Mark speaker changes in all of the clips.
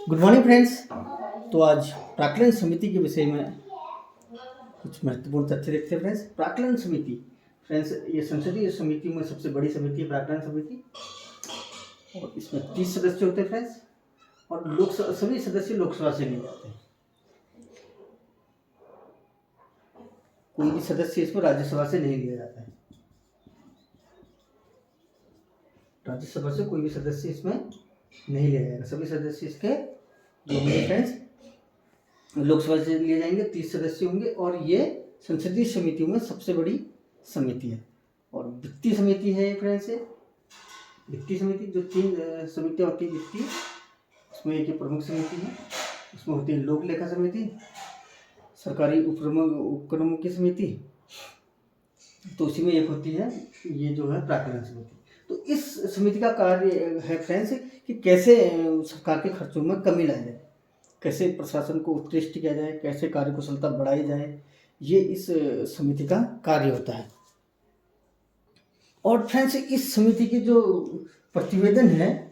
Speaker 1: Good morning friends. तो आज प्राक्कलन समिति के विषय में कुछ महत्वपूर्ण तथ्य देखते हैं फ्रेंड्स। प्राक्कलन समिति फ्रेंड्स, ये संसदीय समिति में सबसे बड़ी समिति है प्राक्कलन समिति, और इसमें 30 सदस्य होते हैं फ्रेंड्स, और लोकसभा सभी सदस्य लोकसभा से लिए जाते हैं। कोई भी सदस्य इसमें राज्यसभा से नहीं लिया जाता है। राज्यसभा से कोई भी सदस्य इसमें नहीं लिया जाएगा। सभी सदस्य इसके जो होंगे फ्रेंड्स लोकसभा से लिए जाएंगे। 30 सदस्य होंगे, और ये संसदीय समितियों में सबसे बड़ी समिति है। और वित्तीय समिति है फ्रेंड्स। वित्तीय समिति जो 3 समितियाँ होती है वित्तीय, उसमें एक प्रमुख समिति है, उसमें होती है लोक लेखा समिति, सरकारी उपक्रमों की समिति, तो उसी में एक होती है ये जो है प्राक्कलन समिति। तो इस समिति का कार्य है फ्रेंड्स कि कैसे सरकार के खर्चों में कमी लाई जाए, कैसे प्रशासन को उत्कृष्ट किया जाए, कैसे कार्यकुशलता बढ़ाई जाए, ये इस समिति का कार्य होता है। और फ्रेंड्स, इस समिति की जो प्रतिवेदन है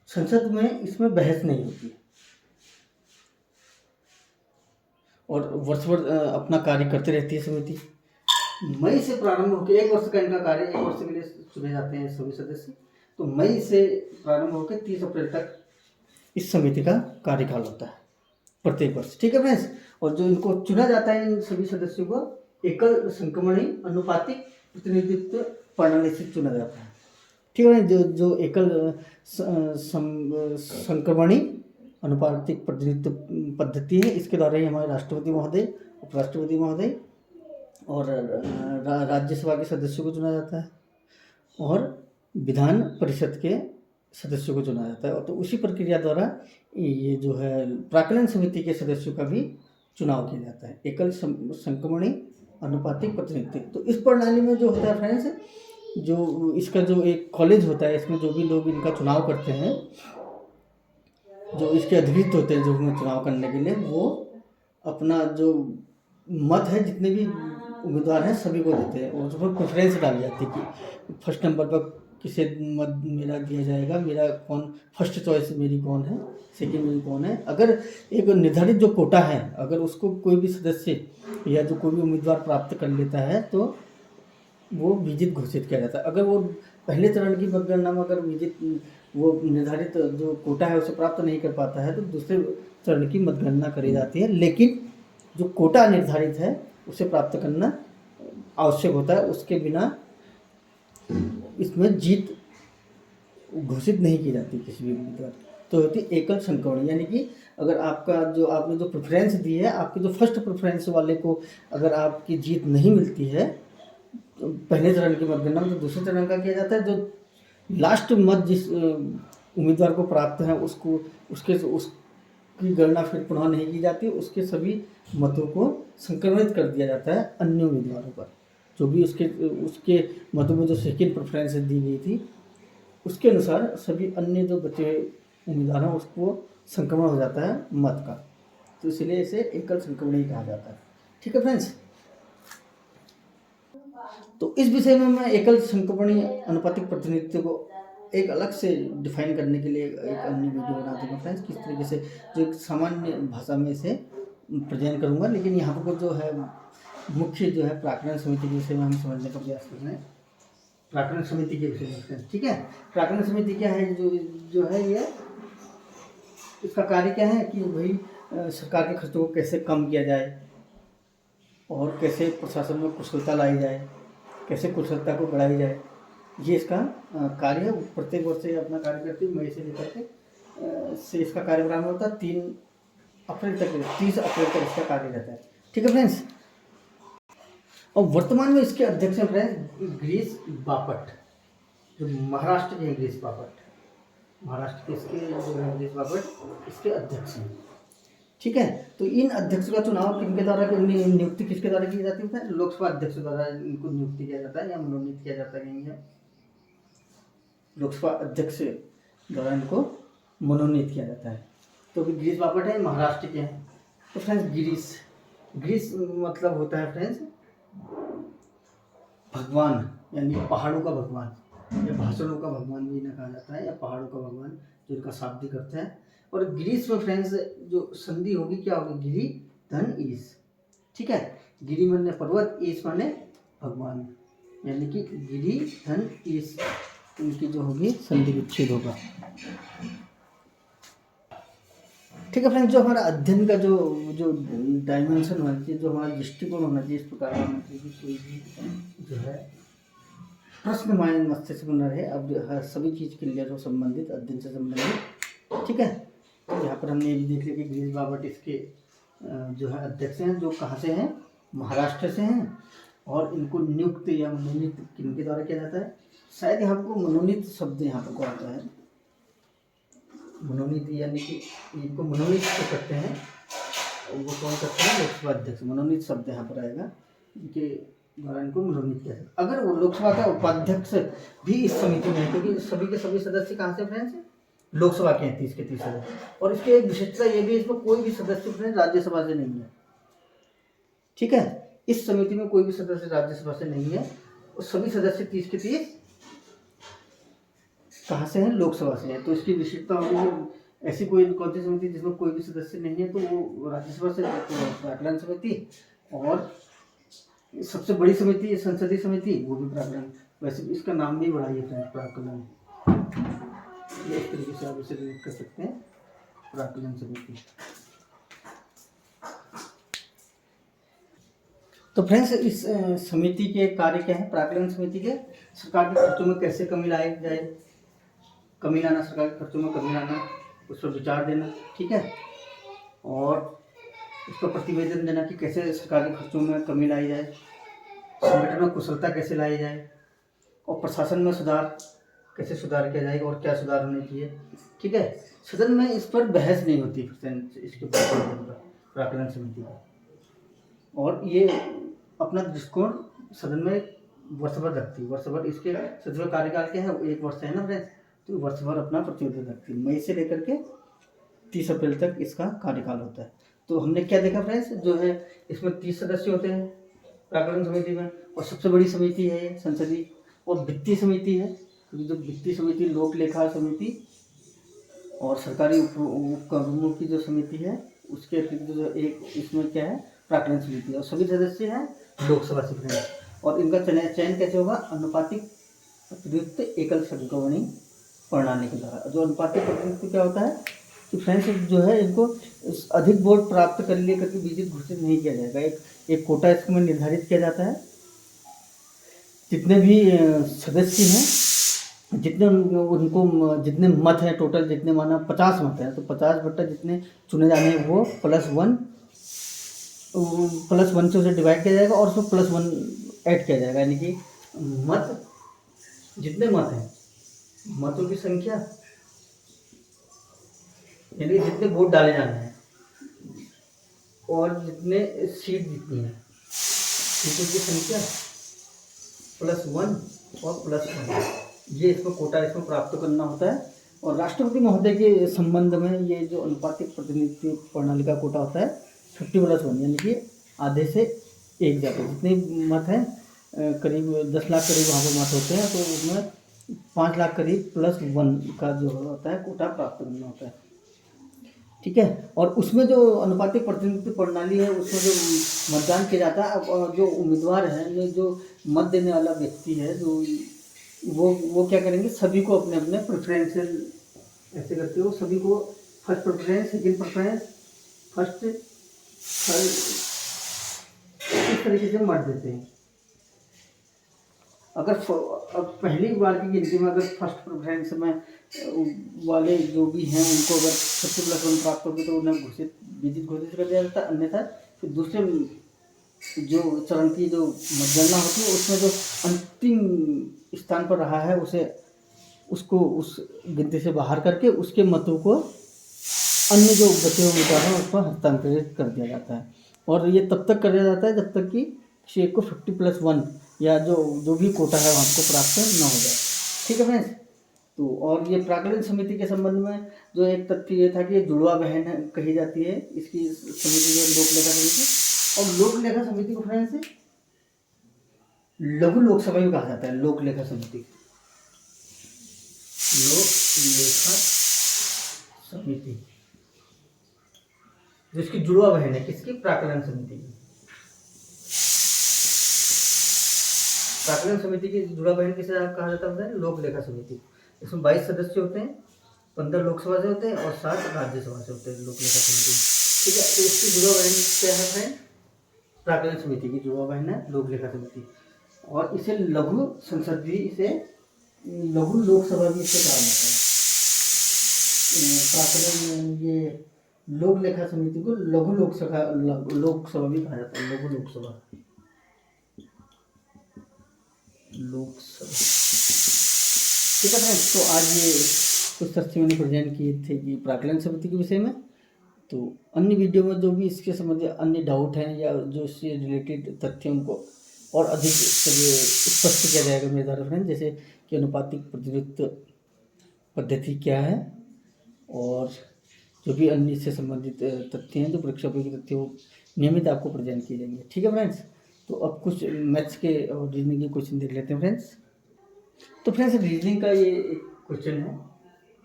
Speaker 1: संसद में, इसमें बहस नहीं होती है, और वर्ष भर अपना कार्य करते रहती है समिति। मई से प्रारंभ होकर 1 वर्ष का इनका कार्य, 1 वर्ष के लिए चुने जाते हैं सभी सदस्य। तो मई से प्रारंभ होकर 30 अप्रैल तक इस समिति का कार्यकाल होता है प्रत्येक वर्ष। ठीक है फ्रेंड्स। और जो इनको चुना जाता है इन सभी सदस्यों को एकल संक्रमणी अनुपातिक प्रतिनिधित्व प्रणाली से चुना जाता है। ठीक है। जो एकल संक्रमणी अनुपातिक प्रतिनिधित्व पद्धति है, इसके द्वारा ही हमारे राष्ट्रपति महोदय, उपराष्ट्रपति महोदय और राज्यसभा के सदस्यों को चुना जाता है, और विधान परिषद के सदस्यों को चुना जाता है। और तो उसी प्रक्रिया द्वारा ये जो है प्राक्कलन समिति के सदस्यों का भी चुनाव किया जाता है, एकल संक्रमणी अनुपातिक प्रतिनिधित्व। तो इस प्रणाली में जो होता है फ्रेंड्स, जो इसका जो एक कॉलेज होता है, इसमें जो भी लोग इनका चुनाव करते हैं, जो इसके अधिकृत होते हैं जो हमें चुनाव करने के लिए, वो अपना जो मत है जितने भी उम्मीदवार हैं सभी को देते हैं, और उस पर प्रेफरेंस डाली जाती है कि फर्स्ट नंबर पर किसे मत मेरा दिया जाएगा, मेरा कौन फर्स्ट चॉइस मेरी कौन है, सेकंड मेरी कौन है। अगर एक निर्धारित जो कोटा है, अगर उसको कोई भी सदस्य या जो कोई भी उम्मीदवार प्राप्त कर लेता है तो वो विजित घोषित किया जाता है। अगर वो पहले चरण की मतगणना में अगर विजित वो निर्धारित जो कोटा है उसे प्राप्त नहीं कर पाता है तो दूसरे चरण की मतगणना करी जाती है। लेकिन जो कोटा निर्धारित है उसे प्राप्त करना आवश्यक होता है, उसके बिना इसमें जीत घोषित नहीं की जाती किसी भी उम्मीदवार। तो होती एकल संक्रमण, यानी कि अगर आपका जो आपने जो प्रेफरेंस दी है, आपके जो फर्स्ट प्रेफरेंस वाले को अगर आपकी जीत नहीं मिलती है तो पहले चरण की मतगणना में, तो दूसरे चरण का किया जाता है। जो लास्ट मत जिस उम्मीदवार को प्राप्त है उसको उसकी गणना फिर पुनः नहीं की जाती, उसके सभी मतों को संक्रमित कर दिया जाता है अन्य उम्मीदवारों पर। जो भी उसके मतों में जो सेकंड प्रेफरेंस दी गई थी उसके अनुसार सभी अन्य जो बचे उम्मीदवार हैं उसको संक्रमण हो जाता है मत का। तो इसलिए इसे एकल संक्रमणी कहा जाता है। ठीक है फ्रेंड्स। तो इस विषय में मैं एकल संक्रमणी अनुपातिक प्रतिनिधित्व को एक अलग से डिफाइन करने के लिए एक अन्य वीडियो बना दूंगा फ्रेंड्स, किस तरीके से जो एक सामान्य भाषा में इसे प्रेजेंट करूंगा। लेकिन यहाँ पर जो है मुख्य जो है प्राक्कलन समिति के विषय में हम समझने का प्रयास कर रहे हैं। प्राक्कलन समिति के विषय में, ठीक है। प्राक्कलन समिति क्या है, जो है ये इसका कार्य क्या है कि भाई सरकार के खर्चों को कैसे कम किया जाए, और कैसे प्रशासन में कुशलता लाई जाए, कैसे कुशलता को बढ़ाई जाए, ये इसका कार्य है। प्रत्येक वर्ष ये अपना कार्य करती है। मई से लेकर के से इसका कार्य प्रारंभ होता है, 3 अप्रैल तक, 30 अप्रैल तक इसका कार्य रहता है। ठीक है फ्रेंड्स। और वर्तमान में इसके अध्यक्ष हैं फ्रेंड्स गिरीश बापट, जो महाराष्ट्र के गिरीश बापट, महाराष्ट्र के इसके जो है गिरीश बापट इसके अध्यक्ष हैं। ठीक है। तो इन अध्यक्ष का चुनाव किनके द्वारा, नियुक्ति किसके द्वारा की जाती है? लोकसभा अध्यक्ष द्वारा इनको नियुक्ति किया जाता है या मनोनीत किया जाता है। लोकसभा अध्यक्ष द्वारा इनको मनोनीत किया जाता है। तो गिरीश बापट है, महाराष्ट्र के हैं। तो फ्रेंड्स गिरीश मतलब होता है फ्रेंड्स भगवान, यानी पहाड़ों का भगवान, या भाषणों का भगवान भी इन्हें कहा जाता है, या पहाड़ों का भगवान जो इनका शाब्दिक अर्थ है। और गिरीश में फ्रेंड्स जो संधि होगी क्या होगी, गिरी धन ईश, ठीक है। गिरी माने पर्वत, ईश माने भगवान, यानी कि गिरी धन ईश, इनकी जो होगी संधि विच्छेद होगा, ठीक है फ्रेंड्स। जो हमारा अध्ययन का जो जो डायमेंशन होना चाहिए, जो हमारा दृष्टिकोण होना चाहिए, इस प्रकार का होना चाहिए कि कोई भी जो है प्रश्न माइंड मस्तिष्क में न रहे, अब सभी चीज़ क्लियर हो, संबंधित अध्ययन से संबंधित, ठीक है। तो यहाँ पर हमने ये भी देख लिया कि गिरीश बापट इसके जो है अध्यक्ष हैं, जो कहाँ से हैं, महाराष्ट्र से हैं, और इनको नियुक्त या मनोनीत किनके द्वारा किया जाता है, शायद यहाँ पर मनोनीत शब्द यहाँ पर को आता है, मनोनीत यानी कि इनको मनोनीत तो करते हैं, वो कौन करते हैं, लोकसभा अध्यक्ष, मनोनीत शब्द यहाँ पर आएगा, इनके द्वारा इनको मनोनीत किया जाता है। अगर वो लोकसभा का उपाध्यक्ष भी इस समिति में है, क्योंकि सभी के सभी सदस्य कहाँ से फ्रेंड्स, लोकसभा के हैं 30 के 30 सदस्य, और इसकी एक विशेषता ये भी है, इसमें कोई भी सदस्य फ्रेंड्स राज्यसभा से नहीं है, ठीक है। इस समिति में कोई भी सदस्य राज्यसभा से नहीं है, और सभी सदस्य 30 के 30 कहाँ से हैं, लोकसभा से है। तो इसकी विशेषता होगी, ऐसी कोई कौन सी समिति जिसमें कोई भी सदस्य नहीं है, तो वो राज्यसभा से, प्राक्कलन समिति, और सबसे बड़ी समिति संसदीय समिति, वो भी प्राक्कलन, वैसे भी इसका नाम भी बड़ा ही है प्राक्कलन, ये इस तरीके से आप इसे रिलेट कर सकते हैं, प्राक्कलन समिति। तो फ्रेंड्स इस समिति के कार्य क्या है, प्राक्कलन समिति के, सरकार के खर्चों में कैसे कमी लाई जाए, कमी लाना, सरकार के खर्चों में कमी लाना, उस पर विचार देना, ठीक है, और उसका प्रतिवेदन देना कि कैसे सरकार के खर्चों में कमी लाई जाए, संगठन में कुशलता कैसे लाई जाए, और प्रशासन में सुधार कैसे सुधार किया जाएगा और क्या सुधार होने चाहिए, ठीक है। सदन में इस पर बहस नहीं होती इसके प्राक्कलन समिति का, और ये अपना दृष्टिकोण सदन में वर्ष भर रखती है, वर्ष भर, इसके सदन कार्यकाल क्या है, 1 वर्ष है ना फ्रेंड्स, तो वर्ष भर अपना प्रतिवेदन रखती है, मई से लेकर के 30 अप्रैल तक इसका कार्यकाल होता है। तो हमने क्या देखा फ्रेंड्स, जो है इसमें 30 सदस्य होते हैं प्राक्कलन समिति में, और सबसे बड़ी समिति है ये संसदीय, और वित्तीय समिति है, क्योंकि जो वित्तीय समिति, लोक लेखा समिति और सरकारी उपक्रमों की जो समिति है, उसके अतिरिक्त जो एक इसमें क्या है, प्राक्कलन समिति, और सभी सदस्य हैं लोकसभा से फ्रेंड्स। और इनका चयन कैसे होगा, अनुपातिक प्रतिनिधित्व एकल संक्रमणी प्रणाली के द्वारा। जो अनुपातिक प्रतिनिधित्व क्या होता है कि फ्रेंड्स जो है इनको अधिक वोट प्राप्त कर लिए करके विजेता घोषित नहीं किया जाएगा, एक कोटा इसमें निर्धारित किया जाता है, जितने भी सदस्य हैं, जितने उनको जितने मत हैं, टोटल जितने माना 50 मत हैं, तो 50 बट्टा जितने चुने जाने हैं वो +1 से उसे डिवाइड किया जाएगा, और उसमें +1 ऐड किया जाएगा, यानी कि मत, जितने मत हैं, मतों की संख्या, यानी जितने वोट डाले जाने हैं, और जितने सीट जीतनी है, सीटों की संख्या +1 और +1, ये इसमें कोटा इसमें प्राप्त करना होता है। और राष्ट्रपति महोदय के संबंध में ये जो अनुपातिक प्रतिनिधित्व प्रणाली का कोटा होता है 50+1, यानी कि आधे से 1 जाकर जितने मत हैं, करीब 10 लाख करीब वहाँ पर मत होते हैं, तो उसमें 5 लाख करीब +1 का जो होता है कोटा प्राप्त करना होता है, ठीक है। और उसमें जो अनुपातिक प्रतिनिधित्व प्रणाली है, उसमें जो मतदान किया जाता है, और जो उम्मीदवार है, जो मत देने वाला व्यक्ति है, जो वो क्या करेंगे, सभी को अपने अपने प्रेफरेंशियल ऐसे करते हो, सभी को first preference, second preference, first, third, इस तरीके से मत देते हैं। अगर पहली बार की गिनती में अगर फर्स्ट प्रेफरेंस में वाले जो भी हैं उनको अगर 50+1 प्राप्त होगी तो उन्हें विजित घोषित कर दिया जाता है, अन्यथा फिर दूसरे जो चरण की जो मतगणना होती है उसमें जो अंतिम स्थान पर रहा है उसको उस गिनती से बाहर करके उसके मतों को अन्य जो बचे हुए उम्मीदवार हैं उस पर हस्तांतरित कर दिया जाता है। और ये तब तक कर दिया जाता है जब तक कि किसी एक को 50+1 या जो भी कोटा है वहाँ को प्राप्त न हो जाए, ठीक है फ्रेंड्स। तो और ये प्राक्कलन समिति के संबंध में जो एक तथ्य ये था कि ये जुड़वा बहन कही जाती है इसकी समिति, जो लोक लेखा समिति। और लोक लेखा समिति को फ्रेंड्स लघु लोकसभा भी कहा जाता है, लोक लेखा समिति, लोक लेखा समिति, जो इसकी जुड़वा बहन है किसकी, प्राकलन समिति की। प्राकलन समिति की जुड़वा बहन किसे कहा जाता है, लोक लेखा समिति। इसमें 22 सदस्य होते हैं, 15 लोकसभा से होते हैं और 7 राज्यसभा से होते हैं लोक लेखा समिति। ठीक है, तो इसकी जुड़वा बहन क्या है, प्राकलन समिति की जुड़वा बहन है लोक लेखा समिति। और इसे लघु संसद भी, इसे लघु लोकसभा भी इसे कहा जाता है। प्राकलन ये लोक लेखा समिति को लघु लोकसभा भी कहा जाता है, लघु लोकसभा। ठीक है फ्रेंड्स, तो आज ये कुछ तथ्य मैंने प्रेजेंट किए थे कि प्राकलन समिति के विषय में। तो अन्य वीडियो में जो भी इसके संबंधित अन्य डाउट हैं या जो इससे रिलेटेड तथ्यों को और अधिक स्पष्ट किया जाएगा मेरे द्वारा फ्रेंड, जैसे कि अनुपातिक प्रतिनिधित्व पद्धति क्या है और जो भी अन्य इससे संबंधित तथ्य हैं, जो परीक्षा उपयोगी तथ्य वो नियमित आपको प्रेजेंट किए जाएंगे। ठीक है फ्रेंड्स, तो अब कुछ मैथ्स के और रीजनिंग के क्वेश्चन देख लेते हैं फ्रेंड्स। तो फ्रेंड्स, रीजनिंग का ये एक क्वेश्चन है,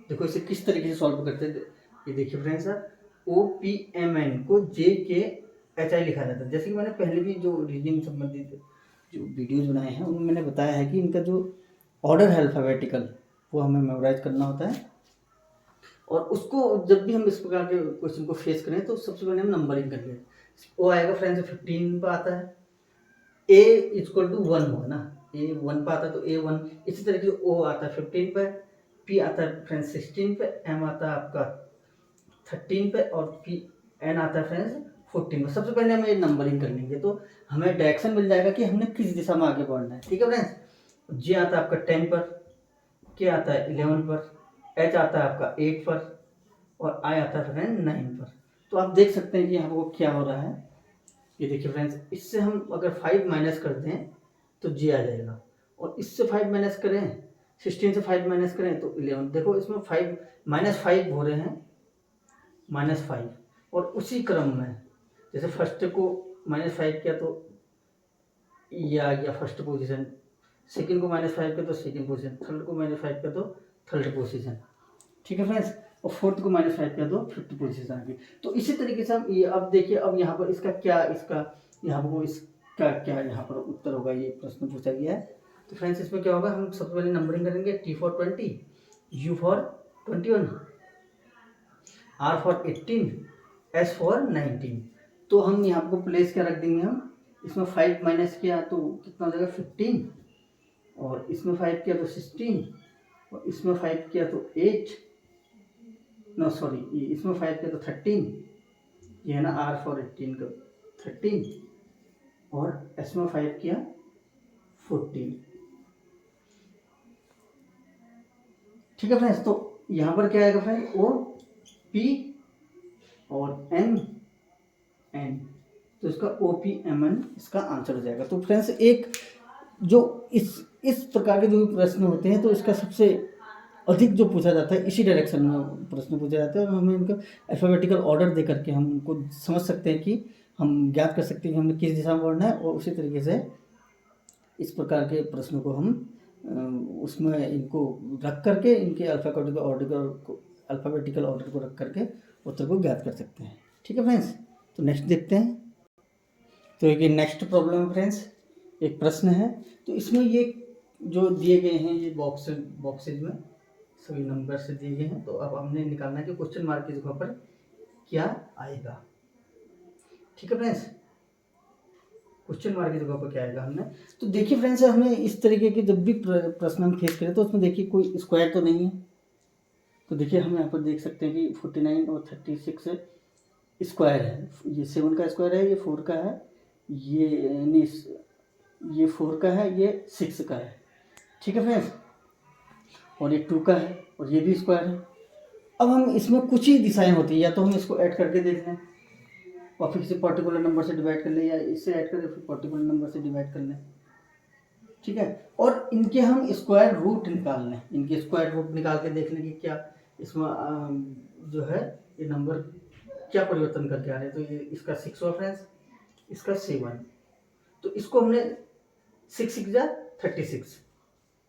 Speaker 1: देखो इसे किस तरीके से सॉल्व करते हैं। ये देखिए फ्रेंड्स, OPMN को JKHI लिखा जाता है। जैसे कि मैंने पहले भी जो रीजनिंग संबंधित जो वीडियोज बनाए हैं उनमें मैंने बताया है कि इनका जो ऑर्डर है अल्फ़ाबेटिकल, वो हमें मेमोराइज करना होता है। और उसको जब भी हम इस प्रकार के क्वेश्चन को फेस करें तो सबसे पहले हम नंबरिंग करेंगे। ओ आएगा फ्रेंड्स 15 पर आता है, A इक्वल टू 1 होगा ना, A 1 पर आता है तो A1। इसी तरीके से O आता है 15 पे, P आता है फ्रेंड्स 16 पे, M आता है आपका 13 पे और N आता है फ्रेंड्स 14 पे। सबसे पहले हम ये नंबरिंग कर लेंगे तो हमें डायरेक्शन मिल जाएगा कि हमने किस दिशा में आगे बढ़ना है। ठीक है फ्रेंड्स, J आता है आपका 10 पर, K आता है 11 पर, H आता है आपका 8 पर और I आता है फ्रेंड 9 पर। तो आप देख सकते हैं कि यहाँ पर क्या हो रहा है। ये देखिए फ्रेंड्स, इससे हम अगर 5 माइनस कर दें तो J आ जाएगा, और इससे 5 माइनस करें, 16 से 5 माइनस करें तो 11। देखो इसमें 5 -5 हो रहे हैं, -5। और उसी क्रम में जैसे फर्स्ट को -5 किया तो ये आ गया फर्स्ट पोजीशन, सेकंड को -5 किया तो सेकंड पोजीशन, थर्ड को -5 किया तो थर्ड पोजीशन। ठीक है फ्रेंड्स, और फोर्थ को -5 किया तो फिफ्थ पोजीशन आ गई। तो इसी तरीके से हम ये अब देखिए, अब यहाँ पर इसका क्या, इसका यहाँ पर इसका क्या यहाँ पर उत्तर होगा, ये प्रश्न पूछा गया है। तो फ्रेंड्स इसमें क्या होगा, हम सबसे पहले नंबरिंग करेंगे। T for 20, U for 21, R for 18, S for 19। तो हम यहाँ को प्लेस क्या रख देंगे, हम इसमें 5 माइनस किया तो कितना हो जाएगा 15, और इसमें 5 किया तो 16, और इसमें 5 किया तो 8, नो सॉरी इसमें 5 किया तो 13, ये है ना R for 18 का 13, और इसमें 5 किया 14। ठीक है फ्रेंड्स, तो यहाँ पर क्या आएगा फ्रेंड, O P और N, तो इसका OPMN इसका आंसर हो जाएगा। तो फ्रेंड्स, एक जो इस प्रकार के जो भी प्रश्न होते हैं तो इसका सबसे अधिक जो पूछा जाता है इसी डायरेक्शन में प्रश्न पूछा जाता है, और हमें इनका अल्फ़ाबेटिकल ऑर्डर दे करके हम उनको समझ सकते हैं कि हम ज्ञात कर सकते हैं कि हमें किस दिशा में बढ़ना है, और उसी तरीके से इस प्रकार के प्रश्नों को हम उसमें इनको रख करके इनके अल्फ़ाबेटिकल ऑर्डर को रख करके उत्तर को ज्ञात कर सकते हैं। ठीक है फ्रेंड्स, तो नेक्स्ट देखते हैं। तो एक नेक्स्ट प्रॉब्लम है फ्रेंड्स, एक प्रश्न है। तो इसमें ये जो दिए गए हैं ये बॉक्सेज में सभी नंबर से दिए गए हैं। तो अब हमने निकालना है कि क्वेश्चन मार्क की जगह पर क्या आएगा। ठीक है फ्रेंड्स, क्वेश्चन मार्क की जगह पर क्या आएगा हमने। तो देखिए फ्रेंड्स, हमें इस तरीके के जब भी प्रश्न हम फेस करें तो उसमें देखिए कोई स्क्वायर तो नहीं है। तो देखिए हम यहाँ पर देख सकते हैं कि 49 और 36 स्क्वायर है। ये 7 का स्क्वायर है, ये 4 का है, ये 4 का है, ये 6 का है। ठीक है फ्रेंड्स, और ये 2 का है और ये भी स्क्वायर है। अब हम इसमें कुछ ही दिशाएं होती है, या तो हम इसको ऐड करके देख लें और फिर किसी पर्टिकुलर नंबर से डिवाइड कर लें, या इससे ऐड करें फिर पर्टिकुलर नंबर से डिवाइड कर लें। ठीक है, और इनके हम स्क्वायर रूट निकाल लें, इनके स्क्वायर रूट निकाल के देख लें कि क्या इसमें जो है ये नंबर क्या परिवर्तन करके आ रहे हैं। तो ये इसका 6 हुआ फ्रेंड्स, इसका 7, तो इसको हमने 6 6 जा 36,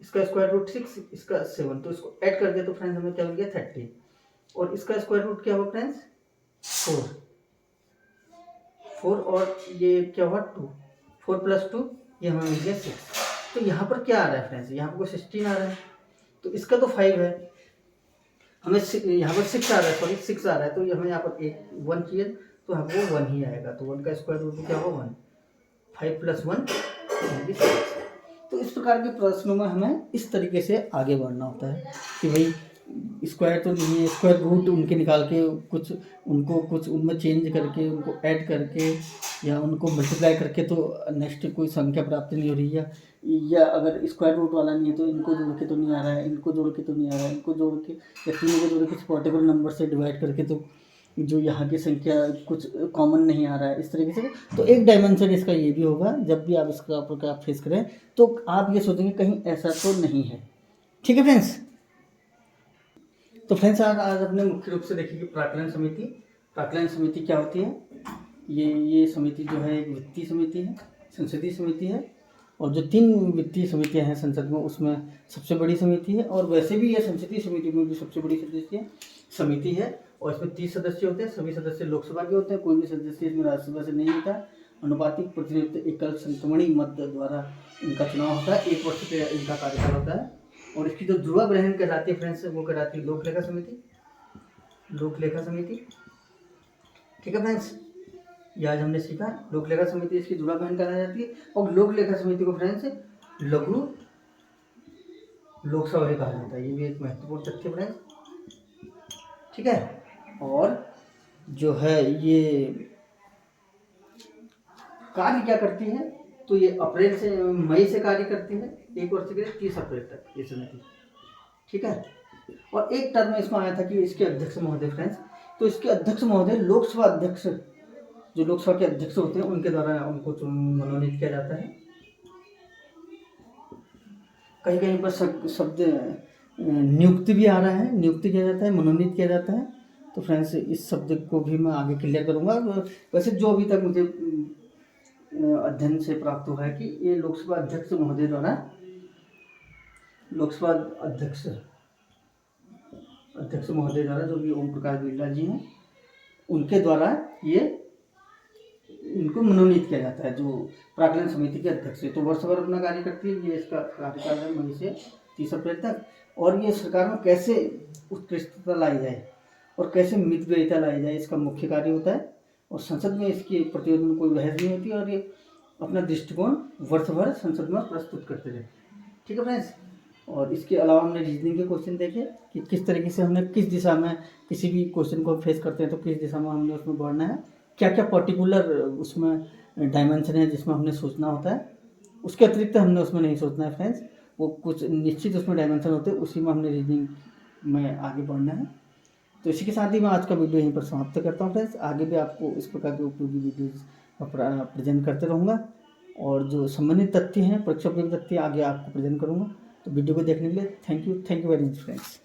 Speaker 1: इसका स्क्वायर रूट 6, इसका 7, तो इसको ऐड कर दिया तो फ्रेंड्स हमें क्या मिल गया 30, और इसका स्क्वायर रूट क्या हुआ फ्रेंड्स 4, 4 और ये क्या हुआ 2, 4 + 2 ये हमें मिल गया 6। तो यहाँ पर क्या आ रहा है फ्रेंड्स, यहाँ पर कोई 16 आ रहा है, तो इसका तो 5 है, हमें यहाँ पर 6 आ रहा है, सॉरी 6 आ रहा है, तो ये हमें यहाँ पर एक 1 चाहिए, तो हमको 1 ही आएगा। तो 1 का स्क्वायर रूट क्या होगा 1, 5 + 1 यानी 6। तो इस प्रकार के प्रश्नों में हमें इस तरीके से आगे बढ़ना होता है कि भाई स्क्वायर तो नहीं है, स्क्वायर रूट उनके निकाल के कुछ उनमें चेंज करके उनको ऐड करके या उनको मल्टीप्लाई करके तो नेक्स्ट कोई संख्या प्राप्त नहीं हो रही है, या अगर स्क्वायर रूट वाला नहीं है तो इनको जोड़ के तो नहीं आ रहा है, इनको जोड़ के तो नहीं आ रहा है, इनको जोड़ के या तीनों को जोड़ के किसी पर्टिकुलर नंबर से डिवाइड करके तो जो यहाँ की संख्या कुछ कॉमन नहीं आ रहा है, इस तरीके से। तो एक डायमेंशन इसका ये भी होगा, जब भी आप इसका प्रकार फेस करें तो आप ये सोचेंगे कहीं ऐसा तो नहीं है। ठीक है फ्रेंड्स। तो फ्रेंड्स आज अपने मुख्य रूप से देखेंगे प्राक्कलन समिति। प्राक्कलन समिति क्या होती है? ये समिति जो है एक वित्तीय समिति है, संसदीय समिति है, और जो 3 वित्तीय समितियां हैं संसद में उसमें सबसे बड़ी समिति है, और वैसे भी यह संसदीय समिति में भी सबसे बड़ी समिति है। और इसमें 30 सदस्य होते हैं, सभी सदस्य लोकसभा के होते हैं, कोई भी सदस्य इसमें राज्यसभा से नहीं होता। अनुपातिक प्रतिनिधित्व एकल संक्रमणी मत द्वारा इनका चुनाव होता है, 1 वर्ष के इनका कार्यकाल होता है। और इसकी जो ध्रुवा बहन कहलाती है फ्रेंड्स, वो कहलाती है लोकलेखा समिति, लोकलेखा समिति। ठीक है फ्रेंड्स, ये आज हमने सीखा लोकलेखा समिति इसकी ध्रुवा बहन कहलाई जाती है। और लोकलेखा समिति को फ्रेंड्स लघु लोकसभा भी कहा जाता है, ये भी एक महत्वपूर्ण तथ्य फ्रेंड्स। ठीक है, और जो है ये कार्य क्या करती है, तो ये अप्रैल से मई से कार्य करती है, 1 वर्ष के लिए 30 अप्रैल तक ये समिति। ठीक है, और एक टर्म इसमें आया था कि इसके अध्यक्ष महोदय फ्रेंड्स, तो इसके अध्यक्ष महोदय लोकसभा अध्यक्ष, जो लोकसभा के अध्यक्ष होते हैं उनके द्वारा उनको मनोनीत किया जाता है। कहीं कहीं पर शब्द नियुक्ति भी आ रहा है, नियुक्ति किया जाता है, मनोनीत किया जाता है। तो फ्रेंड्स इस शब्द को भी मैं आगे क्लियर करूंगा। वैसे जो अभी तक मुझे अध्ययन से प्राप्त हुआ है कि ये लोकसभा अध्यक्ष महोदय द्वारा, लोकसभा अध्यक्ष महोदय द्वारा, जो भी ओम प्रकाश बिरला जी हैं उनके द्वारा ये इनको मनोनीत किया जाता है, जो प्राक्कलन समिति के अध्यक्ष है। तो वर्ष भर अपना कार्य करती है, ये इसका कार्यकाल है मई से 30 अप्रैल तक। और ये सरकार में कैसे उत्कृष्टता लाई जाए और कैसे मितव्ययिता लाई जाए, इसका मुख्य कार्य होता है। और संसद में इसकी प्रतिरोध में कोई बहस नहीं होती, और ये अपना दृष्टिकोण वर्ष भर संसद में प्रस्तुत करते रहे। ठीक है फ्रेंड्स, और इसके अलावा हमने रीजनिंग के क्वेश्चन देखे कि किस तरीके से हमने किस दिशा में किसी भी क्वेश्चन को फेस करते हैं तो किस दिशा में हमने उसमें बढ़ना है, क्या क्या पर्टिकुलर उसमें डायमेंशन है जिसमें हमने सोचना होता है, उसके अतिरिक्त हमने उसमें नहीं सोचना है फ्रेंड्स। वो कुछ निश्चित उसमें डायमेंशन होते हैं, उसी में हमने रीजनिंग में आगे बढ़ना है। तो इसी के साथ ही मैं आज का वीडियो यहीं पर समाप्त करता हूँ फ्रेंड्स। आगे भी आपको इस प्रकार के उपयोगी वीडियोज़ प्रेजेंट करते रहूँगा, और जो संबंधित तथ्य हैं, परीक्षा उपयोगी तथ्य आगे आपको प्रेजेंट करूँगा। तो वीडियो को देखने के लिए thank you very much friends.